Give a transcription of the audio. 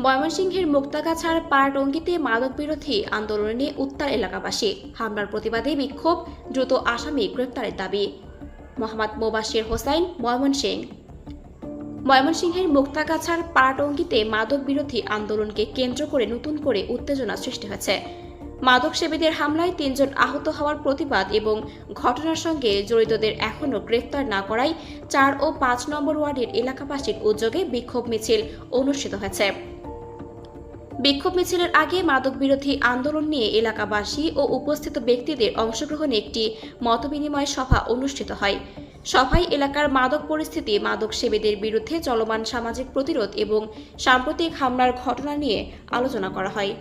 ময়মনসিংহের মুক্তাগাছার পাড়াটঙ্গীতে মাদক বিরোধী আন্দোলনে উত্তাল এলাকাবাসী। হামলার প্রতিবাদে বিক্ষোভ, দ্রুত আসামি গ্রেপ্তারের দাবি। মোহাম্মদ মোবাশ্বির হোসাইন, ময়মনসিংহের মুক্তাগাছার পাড়াটঙ্গীতে মাদক বিরোধী আন্দোলনকে কেন্দ্র করে নতুন করে উত্তেজনা সৃষ্টি হয়েছে। মাদক সেবীদের হামলায় ৩ জন আহত হওয়ার প্রতিবাদ এবং ঘটনার সঙ্গে জড়িতদের এখনও গ্রেফতার না করায় ৪ ও ৫ নম্বর ওয়ার্ডের এলাকাবাসীর উদ্যোগে বিক্ষোভ মিছিল অনুষ্ঠিত হয়েছে। বিক্ষোভ মিছিলের আগে মাদক বিরোধী আন্দোলন নিয়ে এলাকাবাসী ও উপস্থিত ব্যক্তিদের অংশগ্রহণে একটি মতবিনিময় সভা অনুষ্ঠিত হয়। সভায় এলাকার মাদক পরিস্থিতি, মাদক সেবীদের বিরুদ্ধে চলমান সামাজিক প্রতিরোধ এবং সাম্প্রতিক হামলার ঘটনা নিয়ে আলোচনা করা হয়।